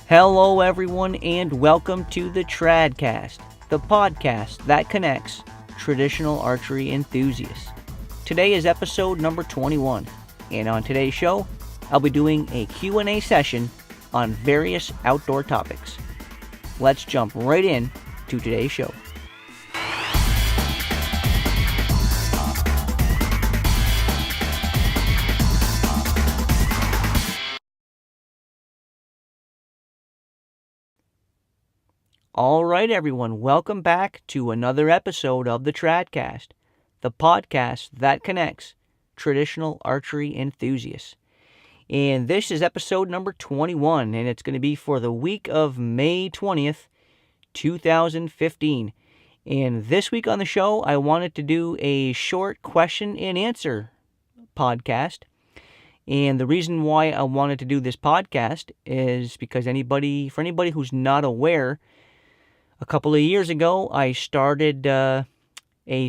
Hello everyone and welcome to the TradCast, the podcast that connects traditional archery enthusiasts. Today is episode number 21, and on today's show, I'll be doing a Q&A session on various outdoor topics. Let's jump right in to today's show. All right, everyone, welcome back to another episode of the TradCast, the podcast that connects traditional archery enthusiasts. And this is episode number 21, and it's going to be for the week of May 20th, 2015. And this week on the show, I wanted to do a short question and answer podcast. And the reason why I wanted to do this podcast is because for anybody who's not aware, a couple of years ago, I started a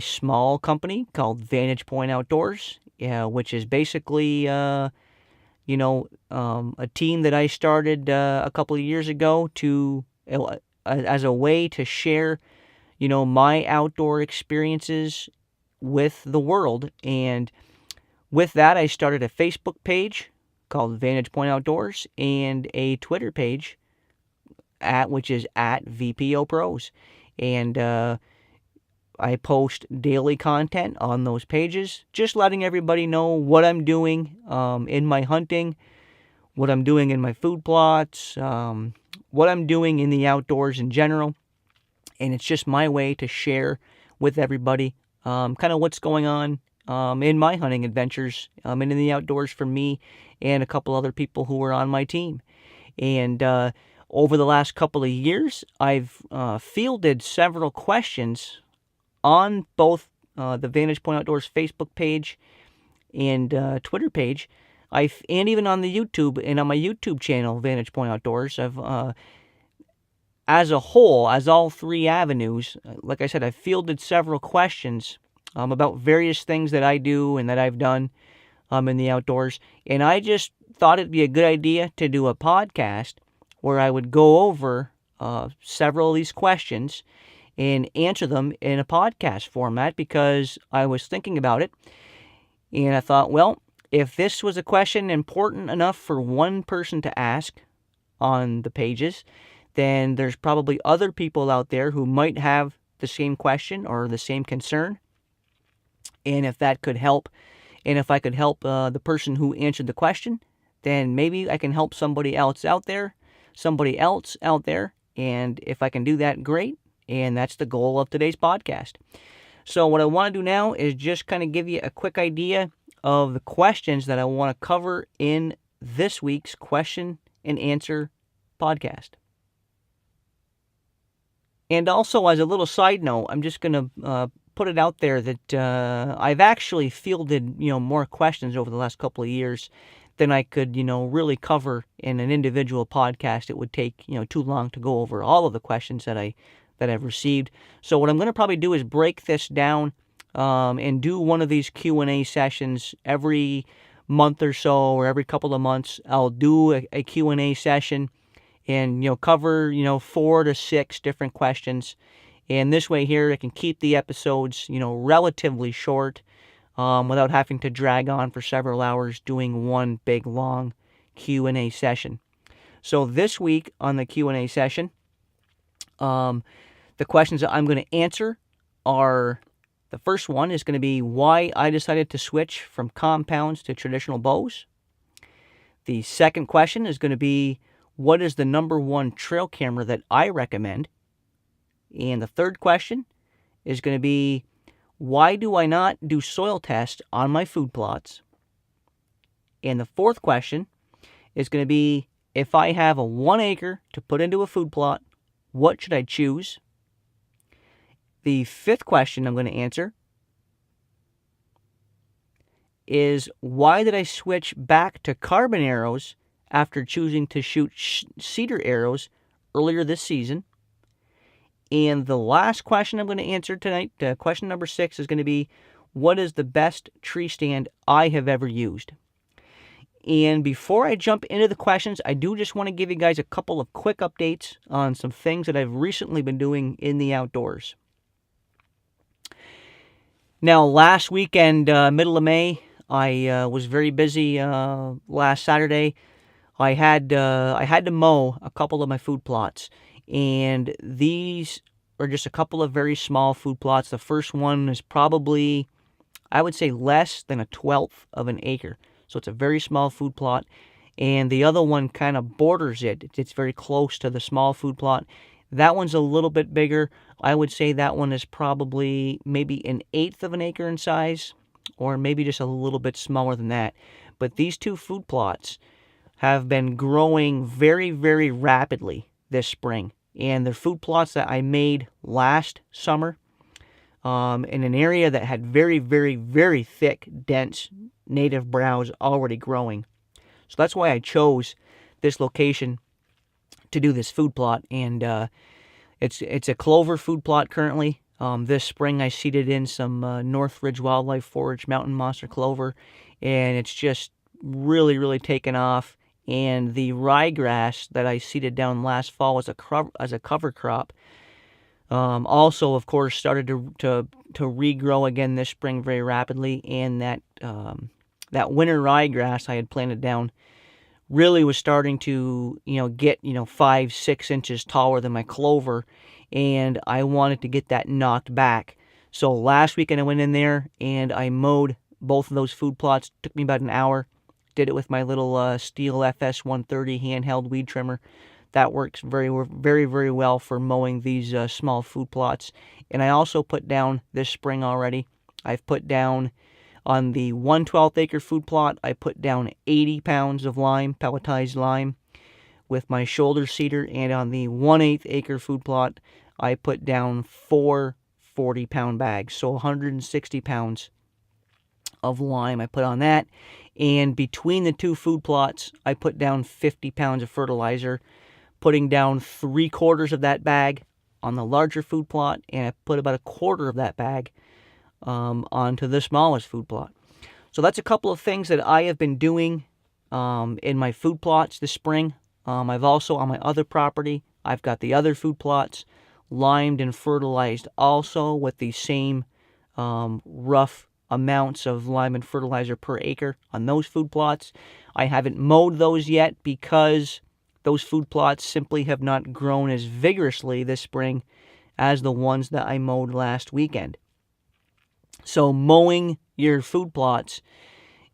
small company called Vantage Point Outdoors, which is basically, a team that I started a couple of years ago as a way to share, my outdoor experiences with the world. And with that, I started a Facebook page called Vantage Point Outdoors and a Twitter page which is at VPO Pros. And I post daily content on those pages, just letting everybody know what I'm doing in my hunting, what I'm doing in my food plots, what I'm doing in the outdoors in general. And it's just my way to share with everybody kind of what's going on in my hunting adventures and in the outdoors for me and a couple other people who are on my team. And over the last couple of years, I've fielded several questions on both the Vantage Point Outdoors Facebook page and Twitter page, and even on the YouTube and on my YouTube channel, Vantage Point Outdoors. As a whole, as all three avenues, like I said, I've fielded several questions about various things that I do and that I've done in the outdoors, and I just thought it'd be a good idea to do a podcast where I would go over several of these questions and answer them in a podcast format, because I was thinking about it, and I thought, well, if this was a question important enough for one person to ask on the pages, then there's probably other people out there who might have the same question or the same concern, and if that could help, and if I could help the person who answered the question, then maybe I can help somebody else out there, and if I can do that, great, and that's the goal of today's podcast. So what I want to do now is just kind of give you a quick idea of the questions that I want to cover in this week's question and answer podcast. And also, as a little side note, I'm just going to put it out there that I've actually fielded, more questions over the last couple of years than I could, really cover in an individual podcast. It would take, too long to go over all of the questions that I've received. So what I'm going to probably do is break this down and do one of these Q&A sessions every month or so, or every couple of months. I'll do a Q&A session and, cover, 4 to 6 different questions. And this way here, I can keep the episodes, relatively short, without having to drag on for several hours doing one big, long Q&A session. So this week on the Q&A session, the questions that I'm going to answer are, the first one is going to be why I decided to switch from compounds to traditional bows. The second question is going to be, what is the number one trail camera that I recommend? And the third question is going to be, why do I not do soil tests on my food plots? And the fourth question is going to be, if I have a 1 acre to put into a food plot, what should I choose? The fifth question I'm going to answer is, why did I switch back to carbon arrows after choosing to shoot cedar arrows earlier this season? And the last question I'm going to answer tonight, question number 6, is going to be, what is the best tree stand I have ever used? And before I jump into the questions, I do just want to give you guys a couple of quick updates on some things that I've recently been doing in the outdoors. Now, last weekend, middle of May, I was very busy. Last Saturday, I had to mow a couple of my food plots, and these are just a couple of very small food plots. The first one is probably, I would say, less than a 1/12 of an acre. So it's a very small food plot. And the other one kind of borders it. It's very close to the small food plot. That one's a little bit bigger. I would say that one is probably maybe 1/8 of an acre in size, or maybe just a little bit smaller than that. But these two food plots have been growing very, very rapidly this spring. And they're food plots that I made last summer in an area that had very, very, very thick, dense native browse already growing. So that's why I chose this location to do this food plot. And it's a clover food plot currently. This spring I seeded in some Northridge Wildlife Forage Mountain Monster Clover, and it's just really, really taken off. And the ryegrass that I seeded down last fall as a cover crop also, of course, started to regrow again this spring very rapidly. And that winter ryegrass I had planted down really was starting to get 5-6 inches taller than my clover, and I wanted to get that knocked back. So last weekend I went in there and I mowed both of those food plots. It took me about an hour. Did it with my little Steel FS 130 handheld weed trimmer. That works very, very, very well for mowing these small food plots. And I also put down this spring already, I've put down on the 1/12 acre food plot, I put down 80 pounds of lime, pelletized lime, with my shoulder seeder. And on the 1/8 acre food plot, I put down 4 40-pound bags. So 160 pounds of lime I put on that. And between the two food plots, I put down 50 pounds of fertilizer, putting down 3/4 of that bag on the larger food plot, and I put about 1/4 of that bag onto the smallest food plot. So that's a couple of things that I have been doing in my food plots this spring. I've also, on my other property, I've got the other food plots limed and fertilized also with the same rough amounts of lime and fertilizer per acre on those food plots. I haven't mowed those yet because those food plots simply have not grown as vigorously this spring as the ones that I mowed last weekend. So mowing your food plots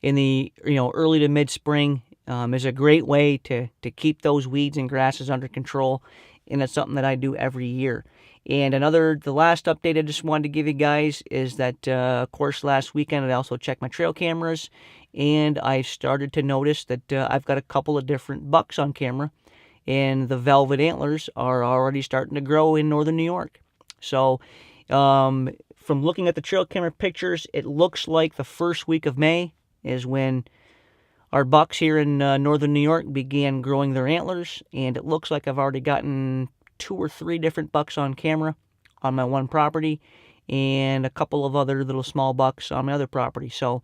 in the early to mid-spring is a great way to keep those weeds and grasses under control, and it's something that I do every year. And the last update I just wanted to give you guys is that, of course, last weekend I also checked my trail cameras, and I started to notice that I've got a couple of different bucks on camera, and the velvet antlers are already starting to grow in northern New York. So from looking at the trail camera pictures, it looks like the first week of May is when our bucks here in northern New York began growing their antlers, and it looks like I've already gotten 2 or 3 different bucks on camera on my one property, and a couple of other little small bucks on my other property. So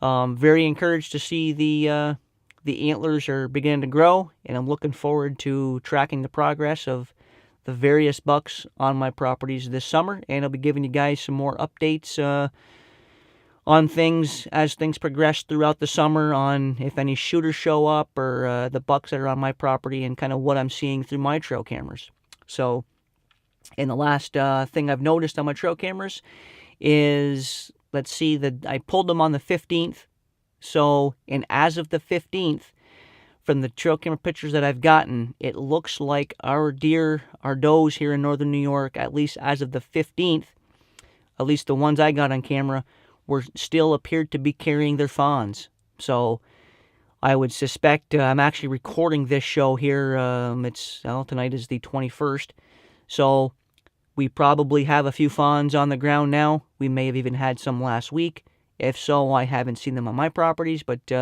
very encouraged to see the antlers are beginning to grow, and I'm looking forward to tracking the progress of the various bucks on my properties this summer. And I'll be giving you guys some more updates on things as things progress throughout the summer, on if any shooters show up, or the bucks that are on my property, and kind of what I'm seeing through my trail cameras. So, and the last thing I've noticed on my trail cameras is, let's see, that I pulled them on the 15th. So, and as of the 15th, from the trail camera pictures that I've gotten, it looks like our deer, our does here in northern New York, at least as of the 15th, at least the ones I got on camera, were still appeared to be carrying their fawns. So I would suspect, I'm actually recording this show here, tonight is the 21st, so we probably have a few fawns on the ground now. We may have even had some last week. If so, I haven't seen them on my properties, but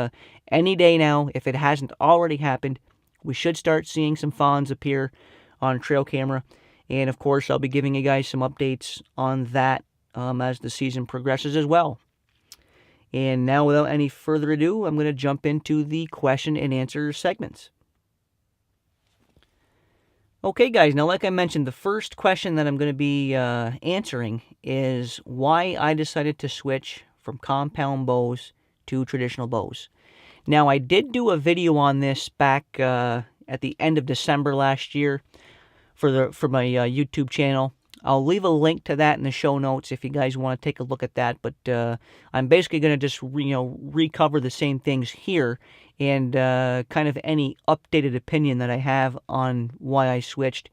any day now, if it hasn't already happened, we should start seeing some fawns appear on trail camera. And of course, I'll be giving you guys some updates on that as the season progresses as well. And now, without any further ado, I'm going to jump into the question and answer segments. Okay, guys, now like I mentioned, the first question that I'm going to be answering is why I decided to switch from compound bows to traditional bows. Now, I did do a video on this back at the end of December last year for my YouTube channel. I'll leave a link to that in the show notes if you guys want to take a look at that. But I'm basically going to just recover the same things here and kind of any updated opinion that I have on why I switched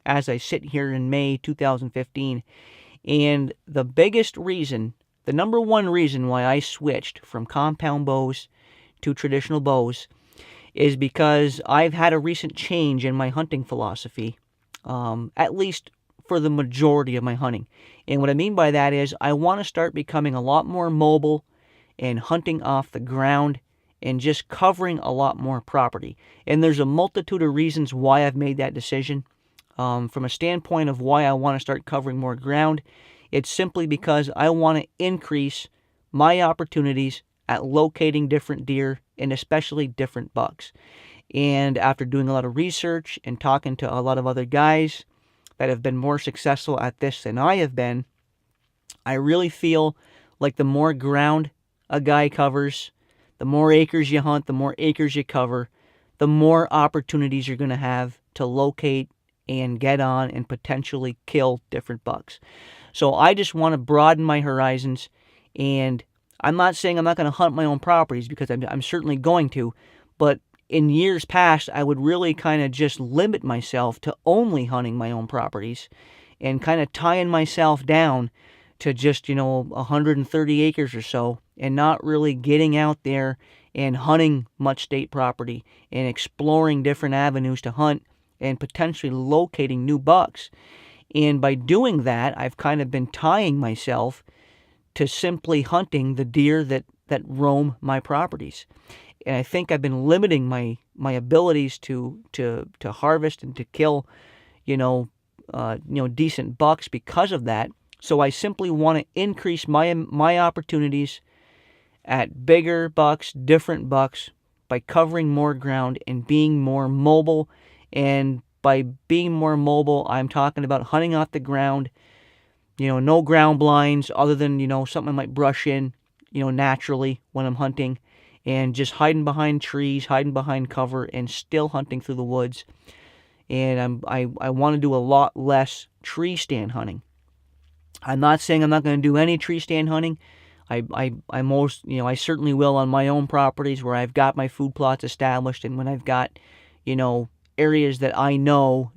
as I sit here in May 2015. And the biggest reason, the number one reason why I switched from compound bows to traditional bows is because I've had a recent change in my hunting philosophy, at least for the majority of my hunting. And what I mean by that is I want to start becoming a lot more mobile and hunting off the ground and just covering a lot more property. And there's a multitude of reasons why I've made that decision. From a standpoint of why I want to start covering more ground, it's simply because I want to increase my opportunities at locating different deer and especially different bucks. And after doing a lot of research and talking to a lot of other guys that have been more successful at this than I have been, I really feel like the more ground a guy covers, the more acres you hunt, the more acres you cover, the more opportunities you're going to have to locate and get on and potentially kill different bucks. So I just want to broaden my horizons, and I'm not saying I'm not going to hunt my own properties, because I'm certainly going to, but in years past, I would really kind of just limit myself to only hunting my own properties and kind of tying myself down to just, 130 acres or so, and not really getting out there and hunting much state property and exploring different avenues to hunt and potentially locating new bucks. And by doing that, I've kind of been tying myself to simply hunting the deer that roam my properties. And I think I've been limiting my abilities to harvest and to kill, decent bucks because of that. So I simply want to increase my opportunities at bigger bucks, different bucks, by covering more ground and being more mobile. And by being more mobile, I'm talking about hunting off the ground, no ground blinds other than, something I might brush in, naturally when I'm hunting, and just hiding behind trees, hiding behind cover, and still hunting through the woods. And I want to do a lot less tree stand hunting. I'm not saying I'm not going to do any tree stand hunting. I certainly will on my own properties where I've got my food plots established, and when I've got, areas that I know,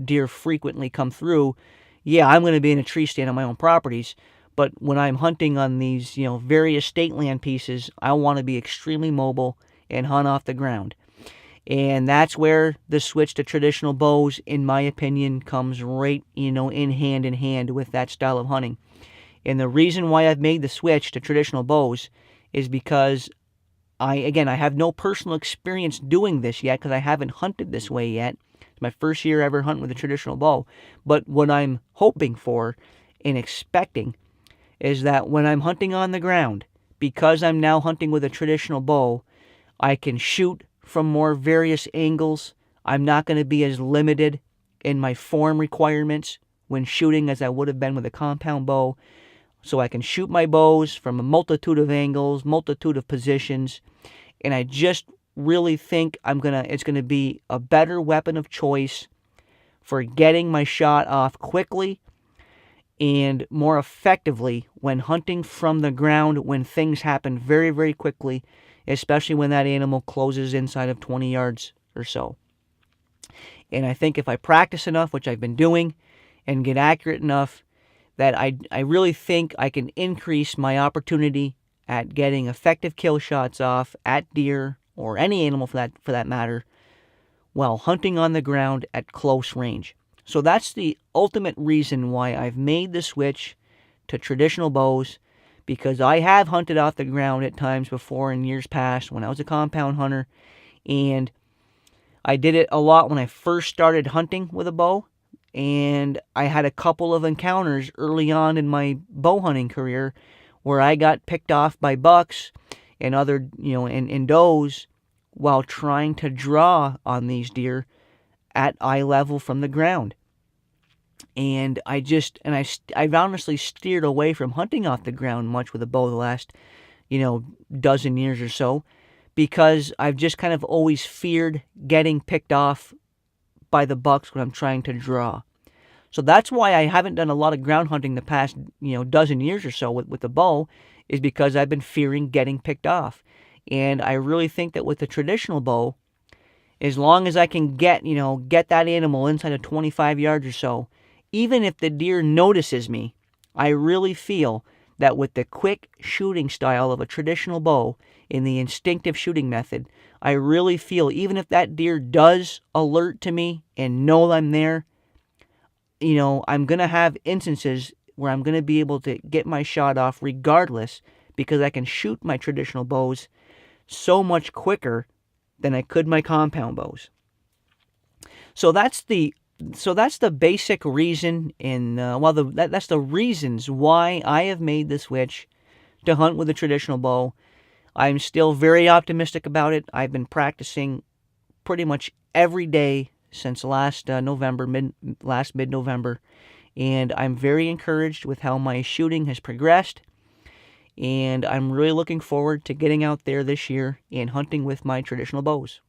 deer frequently come through. Yeah, I'm going to be in a tree stand on my own properties. But when I'm hunting on these, various state land pieces, I want to be extremely mobile and hunt off the ground. And that's where the switch to traditional bows, in my opinion, comes right, in hand with that style of hunting. And the reason why I've made the switch to traditional bows is because I have no personal experience doing this yet, because I haven't hunted this way yet. It's my first year ever hunting with a traditional bow. But what I'm hoping for and expecting is that when I'm hunting on the ground, because I'm now hunting with a traditional bow, I can shoot from more various angles. I'm not going to be as limited in my form requirements when shooting as I would have been with a compound bow. So I can shoot my bows from a multitude of angles, multitude of positions, and I just really think it's going to be a better weapon of choice for getting my shot off quickly and more effectively when hunting from the ground, when things happen very, very quickly, especially when that animal closes inside of 20 yards or so. And I think if I practice enough, which I've been doing, and get accurate enough, that I really think I can increase my opportunity at getting effective kill shots off at deer, or any animal for that matter, while hunting on the ground at close range. So that's the ultimate reason why I've made the switch to traditional bows, because I have hunted off the ground at times before in years past when I was a compound hunter, and I did it a lot when I first started hunting with a bow, and I had a couple of encounters early on in my bow hunting career where I got picked off by bucks and other, and does while trying to draw on these deer at eye level from the ground. And I've honestly steered away from hunting off the ground much with a bow the last, dozen years or so, because I've just kind of always feared getting picked off by the bucks when I'm trying to draw. So that's why I haven't done a lot of ground hunting the past, dozen years or so with the bow, is because I've been fearing getting picked off. And I really think that with the traditional bow, as long as I can get that animal inside of 25 yards or so, even if the deer notices me, I really feel that with the quick shooting style of a traditional bow in the instinctive shooting method, I really feel even if that deer does alert to me and know I'm there, I'm going to have instances where I'm going to be able to get my shot off regardless, because I can shoot my traditional bows so much quicker than I could my compound bows. So that's the basic reason, and that's the reasons why I have made the switch to hunt with a traditional bow. I'm still very optimistic about it. I've been practicing pretty much every day since last mid-November, and I'm very encouraged with how my shooting has progressed, and I'm really looking forward to getting out there this year and hunting with my traditional bows.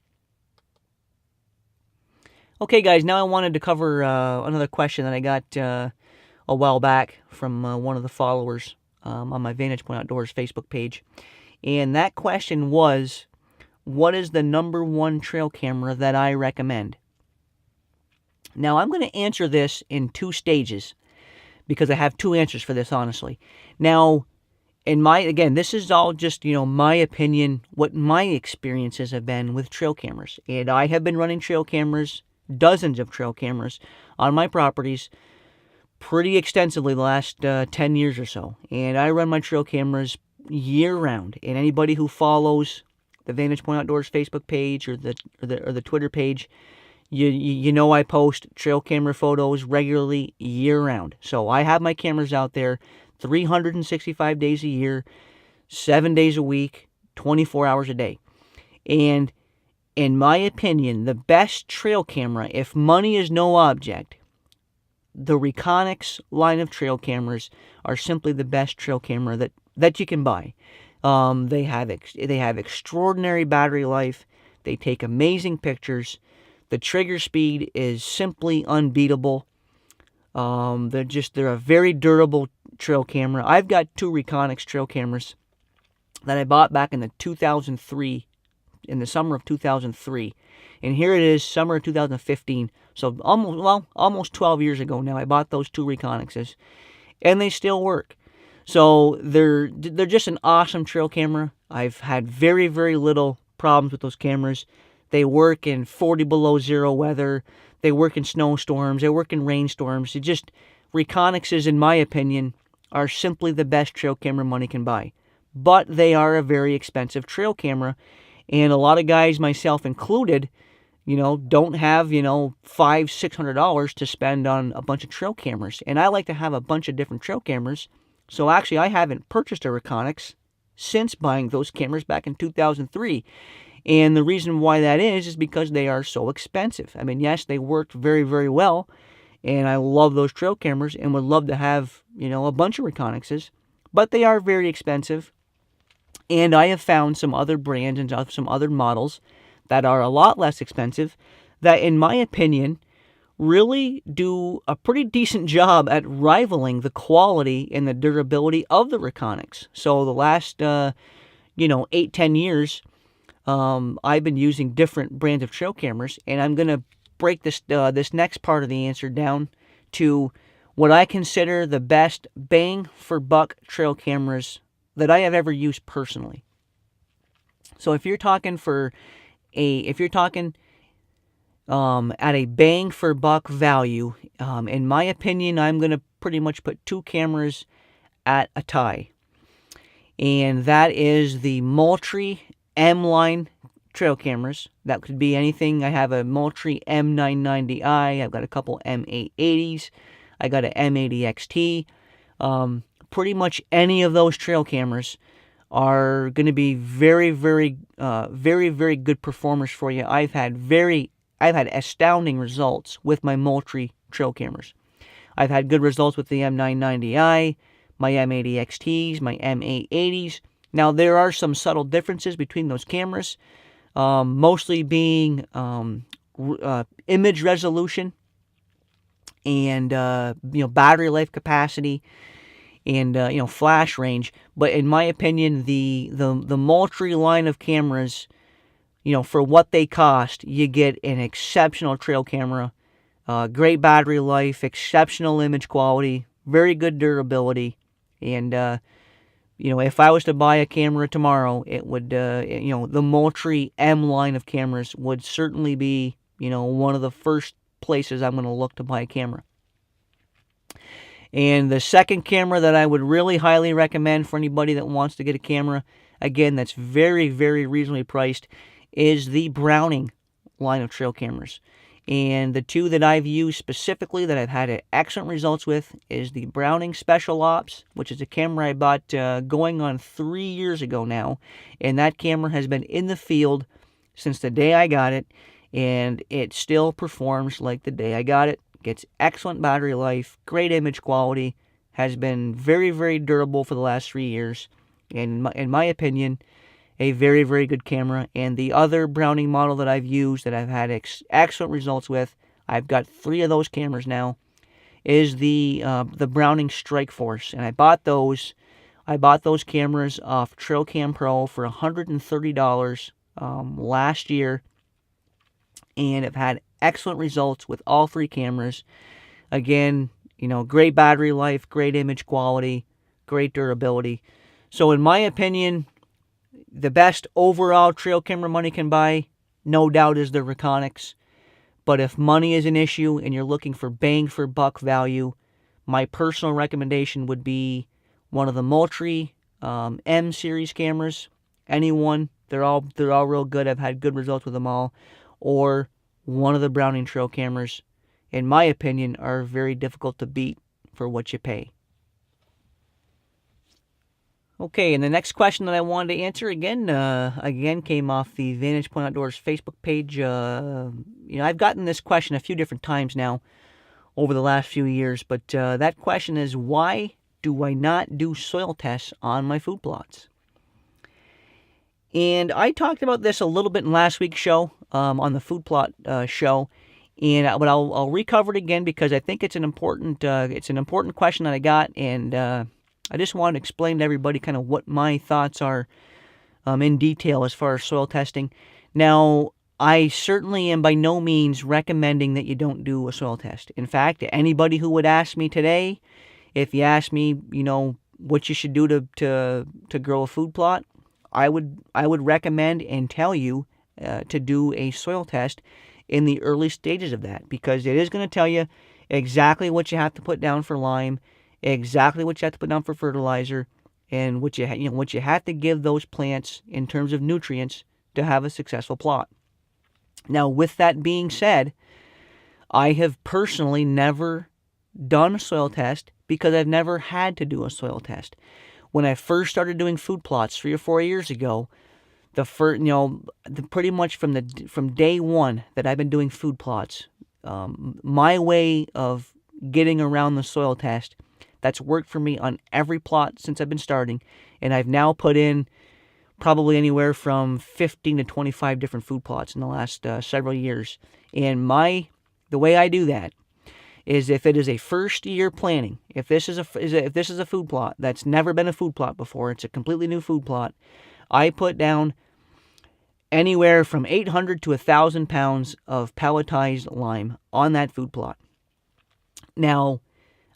Okay, guys, now I wanted to cover another question that I got a while back from one of the followers on my Vantage Point Outdoors Facebook page. And that question was, what is the number one trail camera that I recommend? Now, I'm going to answer this in two stages because I have two answers for this, honestly. Now, this is all just, my opinion, what my experiences have been with trail cameras. And I have been running trail cameras, dozens of trail cameras on my properties pretty extensively the last 10 years or so. And I run my trail cameras year round. And anybody who follows the Vantage Point Outdoors Facebook page or the Twitter page, I post trail camera photos regularly year round. So I have my cameras out there 365 days a year, 7 days a week, 24 hours a day. And in my opinion, the best trail camera, if money is no object, the Reconyx line of trail cameras are simply the best trail camera that you can buy. They have extraordinary battery life. They take amazing pictures. The trigger speed is simply unbeatable. They're a very durable trail camera. I've got two Reconyx trail cameras that I bought back in the summer of 2003. And here it is, summer of 2015. So almost 12 years ago now, I bought those two Reconyxes, and they still work. So they're just an awesome trail camera. I've had very, very little problems with those cameras. They work in 40 below zero weather. They work in snowstorms. They work in rainstorms. Reconyxes, in my opinion, are simply the best trail camera money can buy. But they are a very expensive trail camera. And a lot of guys, myself included, don't have, $500-$600 to spend on a bunch of trail cameras. And I like to have a bunch of different trail cameras. So actually, I haven't purchased a Reconyx since buying those cameras back in 2003. And the reason why that is because they are so expensive. I mean, yes, they worked very, very well, and I love those trail cameras and would love to have, a bunch of Reconyxes, but they are very expensive. And I have found some other brands and some other models that are a lot less expensive that, in my opinion, really do a pretty decent job at rivaling the quality and the durability of the Reconyx. So the last, 8-10 years, I've been using different brands of trail cameras, and I'm going to break this next part of the answer down to what I consider the best bang for buck trail cameras that I have ever used personally. So if you're talking at a bang for buck value, in my opinion, I'm going to pretty much put two cameras at a tie. And that is the Moultrie M-Line trail cameras. That could be anything. I have a Moultrie M990i. I've got a couple M880s. I got an M80XT. pretty much any of those trail cameras are going to be very, very, very good performers for you. I've had astounding results with my Moultrie trail cameras. I've had good results with the M990i, my M80XTs, my M880s. Now, there are some subtle differences between those cameras, mostly being image resolution and battery life capacity and flash range. But in my opinion, the Moultrie line of cameras, for what they cost, you get an exceptional trail camera, great battery life, exceptional image quality, very good durability, and if I was to buy a camera tomorrow, it would the Moultrie M line of cameras would certainly be one of the first places I'm going to look to buy a camera. And the second camera that I would really highly recommend for anybody that wants to get a camera, again, that's very, very reasonably priced, is the Browning line of trail cameras. And the two that I've used specifically that I've had excellent results with is the Browning Special Ops, which is a camera I bought going on 3 years ago now. And that camera has been in the field since the day I got it, and it still performs like the day I got it. Gets excellent battery life, great image quality, has been very, very durable for the last 3 years, and in my opinion, a very, very good camera. And the other Browning model that I've used that I've had excellent results with, I've got 3 of those cameras now, is the Browning Strike Force, and I bought those cameras off Trail Cam Pro for $130 last year, and have had excellent results with all 3 cameras. Again, great battery life, great image quality, great durability. So in my opinion, the best overall trail camera money can buy, no doubt, is the Reconyx. But if money is an issue and you're looking for bang for buck value, my personal recommendation would be one of the Moultrie M series cameras. Anyone, they're all real good. I've had good results with them all. Or one of the Browning trail cameras, in my opinion, are very difficult to beat for what you pay. Okay, and the next question that I wanted to answer again came off the Vantage Point Outdoors Facebook page. I've gotten this question a few different times now over the last few years, but that question is, why do I not do soil tests on my food plots? And I talked about this a little bit in last week's show, on the food plot show, but I'll recover it again because I think it's an important question that I got, and I just want to explain to everybody kind of what my thoughts are in detail as far as soil testing. Now, I certainly am by no means recommending that you don't do a soil test. In fact, anybody who would ask me today, if you ask me, what you should do to grow a food plot, I would recommend and tell you to do a soil test in the early stages of that, because it is going to tell you exactly what you have to put down for lime, exactly what you have to put down for fertilizer, and what you have to give those plants in terms of nutrients to have a successful plot. Now, with that being said, I have personally never done a soil test because I've never had to do a soil test. When I first started doing food plots 3 or 4 years ago, pretty much from day one that I've been doing food plots, my way of getting around the soil test, that's worked for me on every plot since I've been starting, and I've now put in probably anywhere from 15 to 25 different food plots in the last several years. And the way I do that is, if it is a first year planting, if this is a food plot that's never been a food plot before, it's a completely new food plot, I put down anywhere from 800 to 1,000 pounds of pelletized lime on that food plot. Now,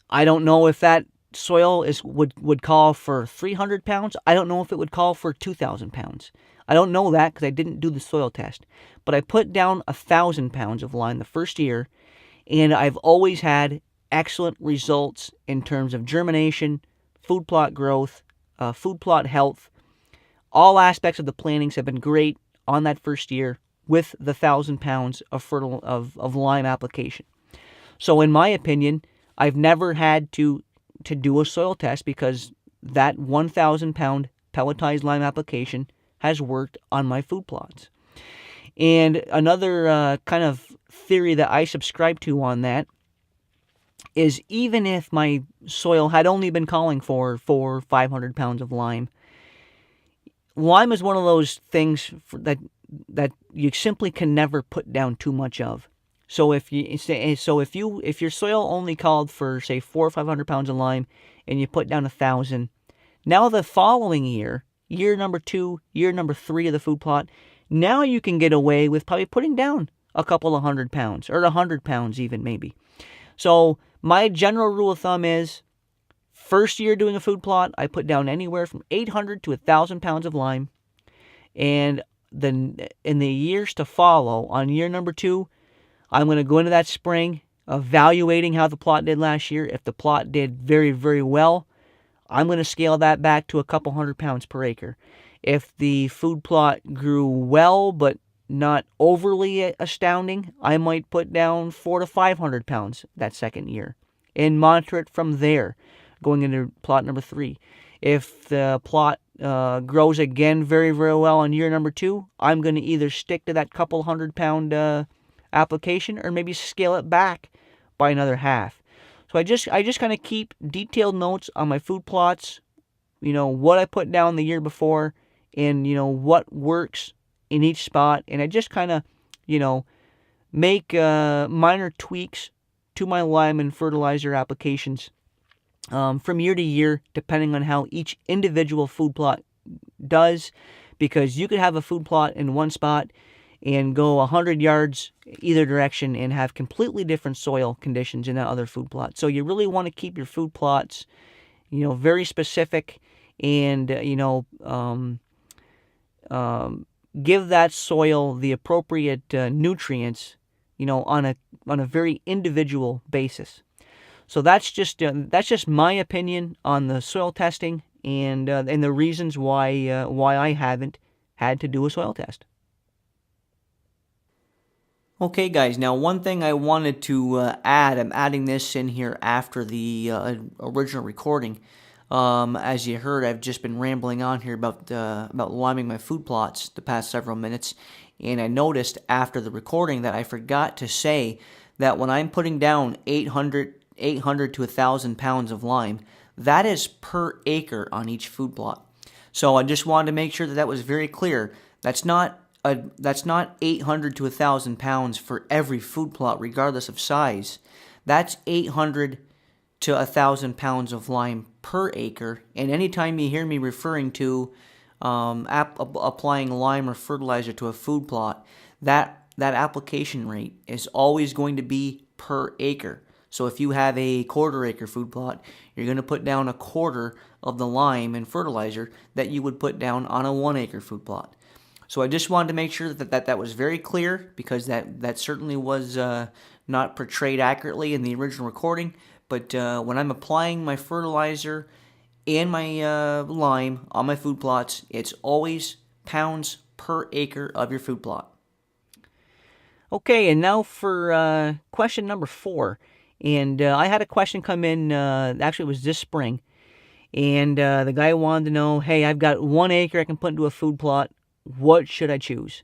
I don't know if that soil would call for 300 pounds. I don't know if it would call for 2,000 pounds. I don't know that because I didn't do the soil test. But I put down 1,000 pounds of lime the first year, and I've always had excellent results in terms of germination, food plot growth, food plot health. All aspects of the plantings have been great on that first year with the 1,000 pounds of lime application. So in my opinion, I've never had to to do a soil test because that 1,000 pound pelletized lime application has worked on my food plots. And another kind of theory that I subscribe to on that is even if my soil had only been calling for 400 or 500 pounds of lime, lime is one of those things that you simply can never put down too much of. So if your soil only called for say 400 or 500 pounds of lime, and you put down 1,000, now the following year, year number 2, year number 3 of the food plot, now you can get away with probably putting down a couple of 100 pounds or 100 pounds even maybe. So my general rule of thumb is, first year doing a food plot, I put down anywhere from 800 to 1,000 pounds of lime. And then in the years to follow, on year number 2, I'm going to go into that spring evaluating how the plot did last year. If the plot did very, very well, I'm going to scale that back to a couple 100 pounds per acre. If the food plot grew well but not overly astounding, I might put down 400 to 500 pounds that second year and monitor it from there, going into plot number 3. If the plot grows again very, very well on year number 2, I'm going to either stick to that couple 100 pound application or maybe scale it back by another half. So I just kind of keep detailed notes on my food plots, what I put down the year before and, what works in each spot. And I just kind of, make minor tweaks to my lime and fertilizer applications from year to year, depending on how each individual food plot does, because you could have a food plot in one spot and go 100 yards either direction and have completely different soil conditions in that other food plot. So you really want to keep your food plots, very specific and, give that soil the appropriate nutrients, on a very individual basis. So that's just my opinion on the soil testing and the reasons why I haven't had to do a soil test. Okay, guys. Now, one thing I wanted to add, I'm adding this in here after the original recording. As you heard, I've just been rambling on here about liming my food plots the past several minutes, and I noticed after the recording that I forgot to say that when I'm putting down 800 to 1,000 pounds of lime, that is per acre on each food plot. So I just wanted to make sure that was very clear. That's not 800 to 1,000 pounds for every food plot, regardless of size. That's 800 to 1,000 pounds of lime per acre. And anytime you hear me referring to applying lime or fertilizer to a food plot, that application rate is always going to be per acre. So if you have a quarter acre food plot, you're going to put down a quarter of the lime and fertilizer that you would put down on a 1 acre food plot. So I just wanted to make sure that was very clear, because that certainly was not portrayed accurately in the original recording. But when I'm applying my fertilizer and my lime on my food plots, it's always pounds per acre of your food plot. Okay, and now for question number 4. And I had a question come in, actually it was this spring. And the guy wanted to know, hey, I've got 1 acre I can put into a food plot. What should I choose?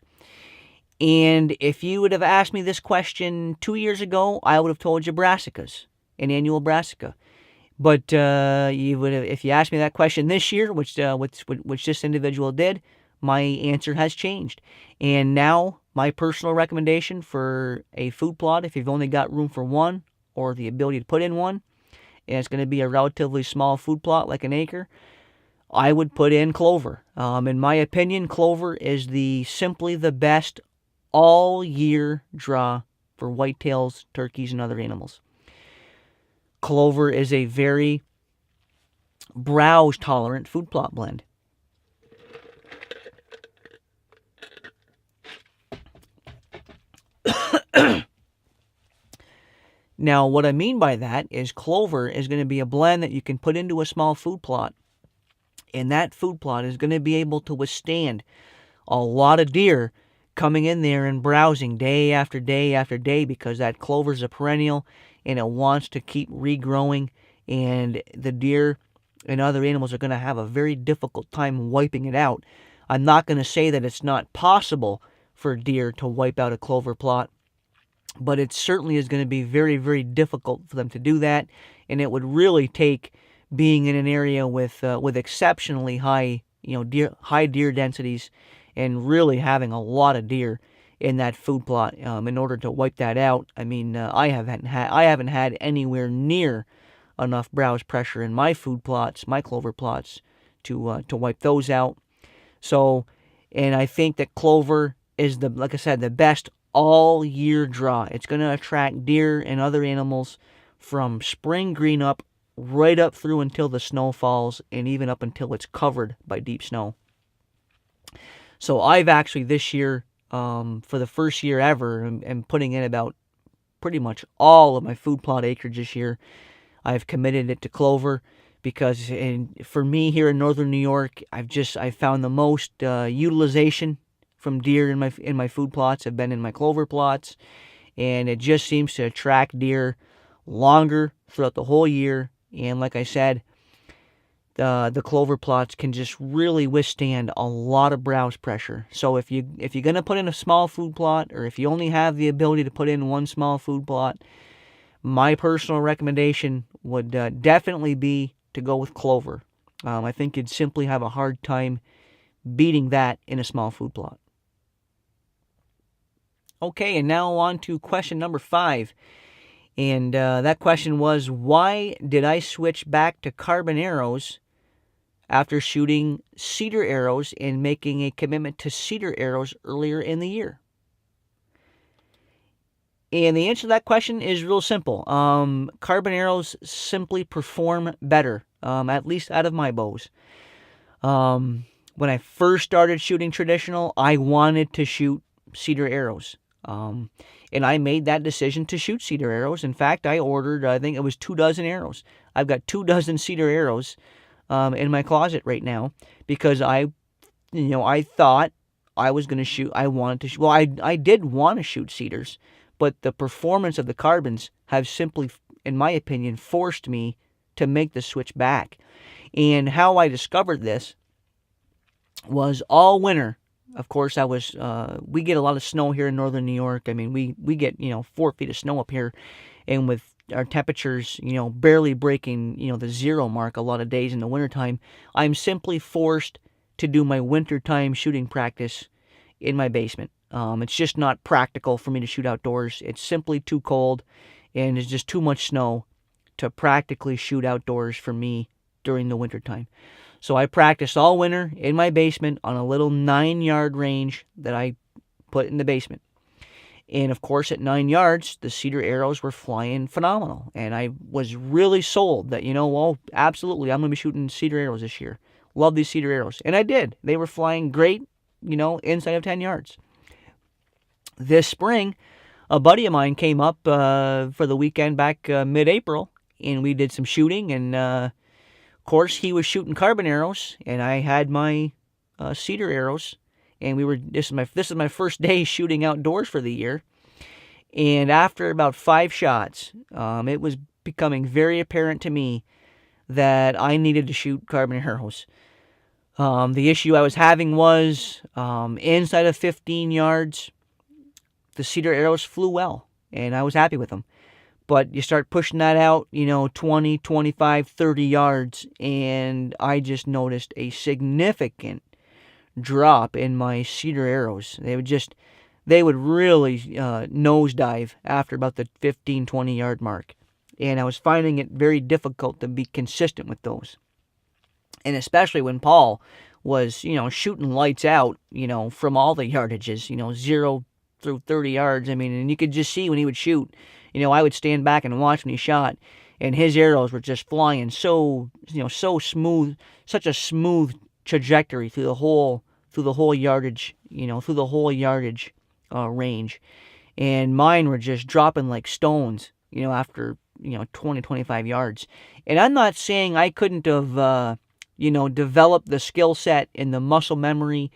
And if you would have asked me this question 2 years ago, I would have told you brassicas, an annual brassica. But if you asked me that question this year, which this individual did, my answer has changed. And now my personal recommendation for a food plot, if you've only got room for one or the ability to put in one, and it's going to be a relatively small food plot like an acre, I would put in clover. In my opinion, clover is simply the best all-year draw for whitetails, turkeys, and other animals. Clover is a very browse-tolerant food plot blend. Now, what I mean by that is clover is going to be a blend that you can put into a small food plot, and that food plot is going to be able to withstand a lot of deer coming in there and browsing day after day after day, because that clover is a perennial and it wants to keep regrowing and the deer and other animals are going to have a very difficult time wiping it out. I'm not going to say that it's not possible for deer to wipe out a clover plot, but it certainly is going to be very, very difficult for them to do that, and it would really take being in an area with exceptionally high, high deer densities, and really having a lot of deer in that food plot in order to wipe that out. I mean, I haven't had anywhere near enough browse pressure in my food plots, my clover plots, to wipe those out. So, and I think that clover is like I said, the best all year draw. It's going to attract deer and other animals from spring green up right up through until the snow falls, and even up until it's covered by deep snow. So I've actually this year, for the first year ever, am putting in about pretty much all of my food plot acreage this year. I've committed it to clover because for me here in northern New York, I've found the most utilization from deer in my food plots have been in my clover plots, and it just seems to attract deer longer throughout the whole year. And like I said, the clover plots can just really withstand a lot of browse pressure. So if you're going to put in a small food plot, or if you only have the ability to put in one small food plot, my personal recommendation would definitely be to go with clover. I think you'd simply have a hard time beating that in a small food plot. Okay, and now on to question number 5. And that question was, why did I switch back to carbon arrows after shooting cedar arrows and making a commitment to cedar arrows earlier in the year? And the answer to that question is real simple. Carbon arrows simply perform better, at least out of my bows. When I first started shooting traditional, I wanted to shoot cedar arrows. And I made that decision to shoot cedar arrows. In fact, I ordered, I think it was 24 arrows. I've got 24 cedar arrows in my closet right now because I thought I was going to shoot. I wanted to shoot. Well, I did want to shoot cedars, but the performance of the carbons have simply, in my opinion, forced me to make the switch back. And how I discovered this was all winter. Of course, we get a lot of snow here in northern New York. I mean, we get, 4 feet of snow up here, and with our temperatures, barely breaking, the 0 mark a lot of days in the wintertime, I'm simply forced to do my wintertime shooting practice in my basement. It's just not practical for me to shoot outdoors. It's simply too cold, and there's just too much snow to practically shoot outdoors for me during the wintertime. So I practiced all winter in my basement on a little 9-yard range that I put in the basement. And of course, at 9 yards, the cedar arrows were flying phenomenal. And I was really sold that, absolutely, I'm going to be shooting cedar arrows this year. Love these cedar arrows. And I did. They were flying great, inside of 10 yards. This spring, a buddy of mine came up for the weekend back mid-April, and we did some shooting, and of course, he was shooting carbon arrows, and I had my cedar arrows, and this is my first day shooting outdoors for the year. And after about 5 shots, it was becoming very apparent to me that I needed to shoot carbon arrows. The issue I was having was inside of 15 yards, the cedar arrows flew well, and I was happy with them. But you start pushing that out, 20, 25, 30 yards, and I just noticed a significant drop in my cedar arrows. They would really nosedive after about the 15, 20 yard mark. And I was finding it very difficult to be consistent with those. And especially when Paul was, shooting lights out, from all the yardages, 0 through 30 yards. I mean, and you could just see when he would shoot, I would stand back and watch when he shot, and his arrows were just flying so smooth, such a smooth trajectory through the whole yardage, range. And mine were just dropping like stones, after, 20, 25 yards. And I'm not saying I couldn't have, developed the skill set and the muscle memory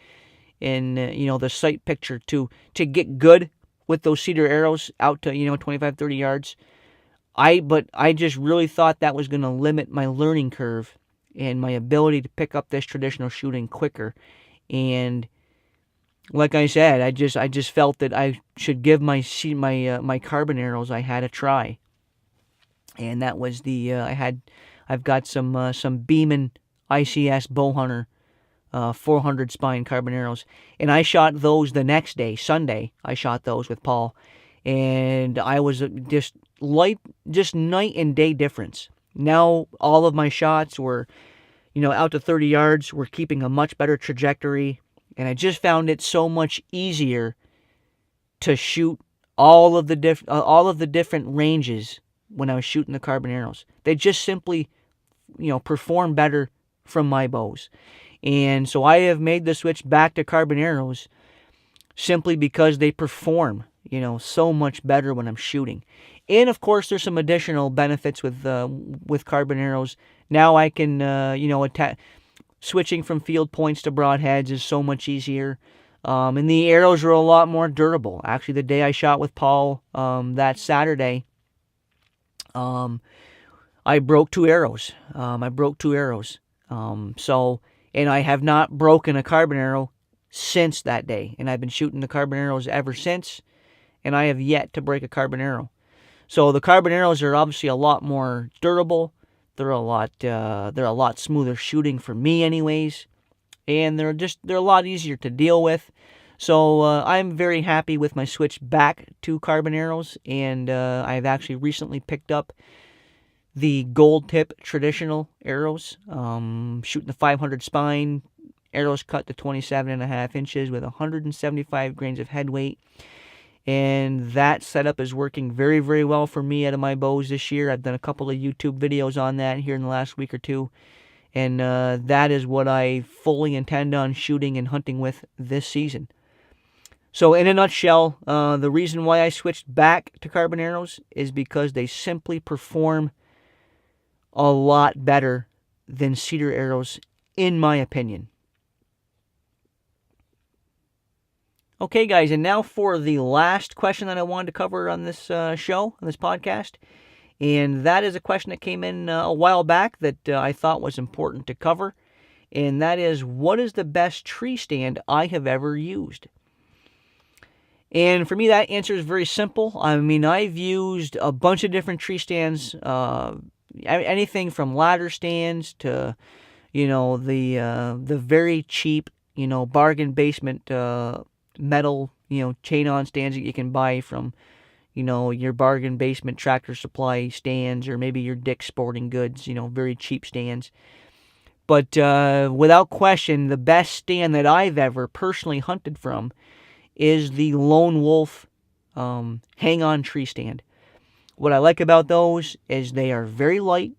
and, the sight picture to get good with those cedar arrows out to, 25, 30 yards. I just really thought that was going to limit my learning curve and my ability to pick up this traditional shooting quicker. And like I said, I just felt that I should give my carbon arrows I had a try. And that was I've got some Beeman ICS Bowhunter 400 spine carbon arrows, and I shot those the next day, Sunday. I shot those with Paul, and I was just night and day difference. Now all of my shots were, out to 30 yards. Were keeping a much better trajectory, and I just found it so much easier to shoot all of the different ranges when I was shooting the carbon arrows. They just simply, perform better from my bows. And so I have made the switch back to carbon arrows simply because they perform, so much better when I'm shooting. And of course, there's some additional benefits with carbon arrows. Now I can, attack. Switching from field points to broadheads is so much easier. And the arrows are a lot more durable. Actually, the day I shot with Paul, that Saturday, I broke two arrows. And I have not broken a carbon arrow since that day. And I've been shooting the carbon arrows ever since, and I have yet to break a carbon arrow. So the carbon arrows are obviously a lot more durable. They're a lot smoother shooting for me, anyways, and they're a lot easier to deal with. So I'm very happy with my switch back to carbon arrows, and I've actually recently picked up the gold tip traditional arrows, shooting the 500 spine, arrows cut to 27.5 inches with 175 grains of head weight. And that setup is working very, very well for me out of my bows this year. I've done a couple of YouTube videos on that here in the last week or two. And that is what I fully intend on shooting and hunting with this season. So in a nutshell, the reason why I switched back to carbon arrows is because they simply perform a lot better than cedar arrows, in my opinion. Okay, guys, and now for the last question that I wanted to cover on this show, on this podcast. And that is a question that came in a while back that I thought was important to cover. And that is, what is the best tree stand I have ever used? And for me, that answer is very simple. I mean, I've used a bunch of different tree stands, anything from ladder stands to, the very cheap, bargain basement metal, chain-on stands that you can buy from, your bargain basement Tractor Supply stands, or maybe your Dick's Sporting Goods, very cheap stands. But without question, the best stand that I've ever personally hunted from is the Lone Wolf hang-on tree stand. What I like about those is they are very light,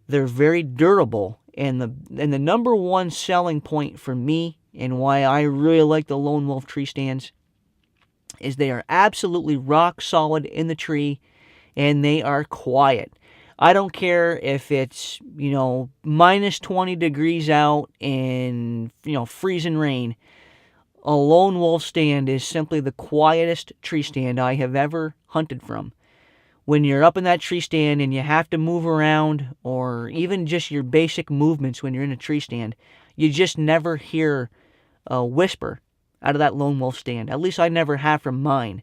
they're very durable, and the number one selling point for me and why I really like the Lone Wolf tree stands is they are absolutely rock solid in the tree, and they are quiet. I don't care if it's, minus 20 degrees out and, freezing rain. A Lone Wolf stand is simply the quietest tree stand I have ever hunted from. When you're up in that tree stand and you have to move around, or even just your basic movements when you're in a tree stand, you just never hear a whisper out of that Lone Wolf stand. At least I never have from mine.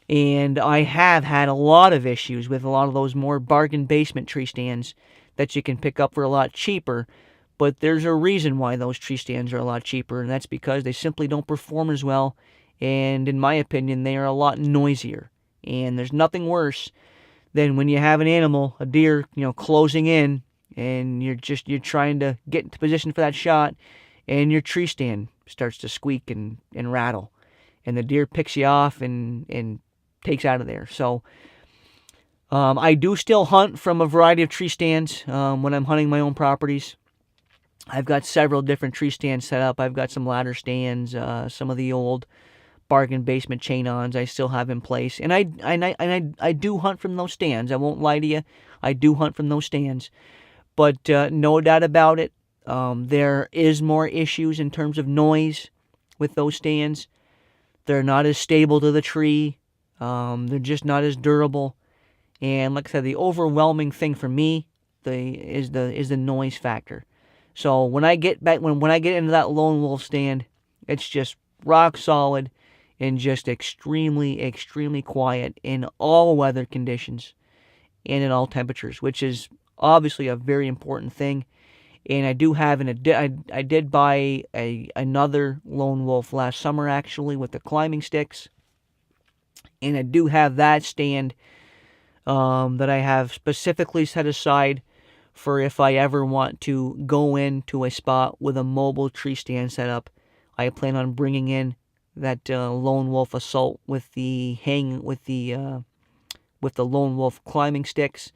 And I have had a lot of issues with a lot of those more bargain basement tree stands that you can pick up for a lot cheaper. But there's a reason why those tree stands are a lot cheaper, and that's because they simply don't perform as well. And in my opinion, they are a lot noisier. And there's nothing worse than when you have an animal, a deer, closing in, and you're trying to get into position for that shot, and your tree stand starts to squeak and rattle, and the deer picks you off and takes out of there. So I do still hunt from a variety of tree stands when I'm hunting my own properties. I've got several different tree stands set up. I've got some ladder stands, some of the old bargain basement chain-ons I still have in place, and I do hunt from those stands. I won't lie to you, I do hunt from those stands, but no doubt about it, there is more issues in terms of noise with those stands. They're not as stable to the tree. They're just not as durable. And like I said, the overwhelming thing for me is the noise factor. So when I get into that lone wolf stand, it's just rock solid and just extremely, extremely quiet in all weather conditions and in all temperatures, which is obviously a very important thing. And I do have I did buy another lone wolf last summer, actually, with the climbing sticks, and I do have that stand that I have specifically set aside for if I ever want to go into a spot with a mobile tree stand setup. I plan on bringing in that lone wolf assault with the lone wolf climbing sticks,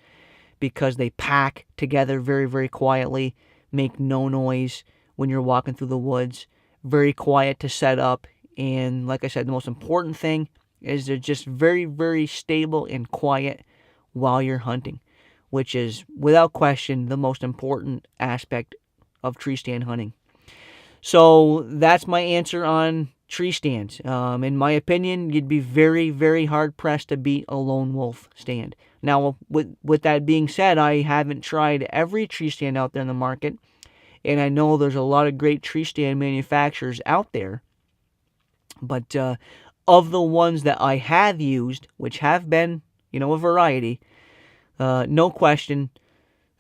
because they pack together very, very quietly, make no noise when you're walking through the woods, very quiet to set up, and like I said, the most important thing is they're just very, very stable and quiet while you're hunting, which is without question the most important aspect of tree stand hunting. So that's my answer on tree stands. In my opinion, you'd be very, very hard pressed to beat a lone wolf stand. Now, with that being said, I haven't tried every tree stand out there in the market, and I know there's a lot of great tree stand manufacturers out there. But of the ones that I have used, which have been, a variety, no question,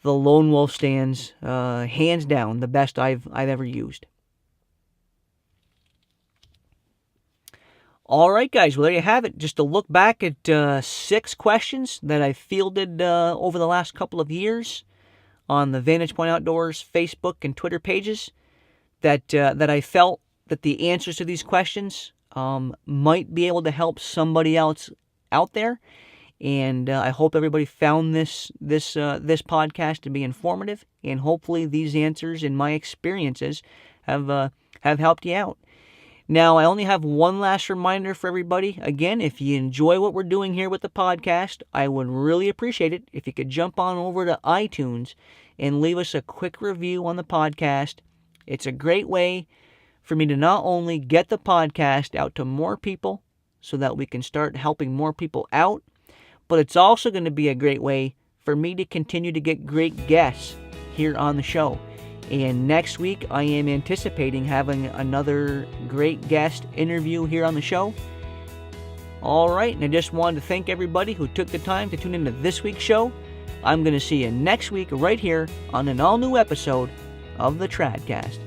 the lone wolf stands, hands down, the best I've ever used. All right, guys. Well, there you have it. Just to look back at 6 questions that I fielded over the last couple of years on the Vantage Point Outdoors Facebook and Twitter pages that I felt that the answers to these questions might be able to help somebody else out there. And I hope everybody found this podcast to be informative, and hopefully these answers and my experiences have helped you out. Now, I only have one last reminder for everybody. Again, if you enjoy what we're doing here with the podcast, I would really appreciate it if you could jump on over to iTunes and leave us a quick review on the podcast. It's a great way for me to not only get the podcast out to more people so that we can start helping more people out, but it's also going to be a great way for me to continue to get great guests here on the show. And next week, I am anticipating having another great guest interview here on the show. All right, and I just wanted to thank everybody who took the time to tune into this week's show. I'm going to see you next week right here on an all-new episode of the TradCast.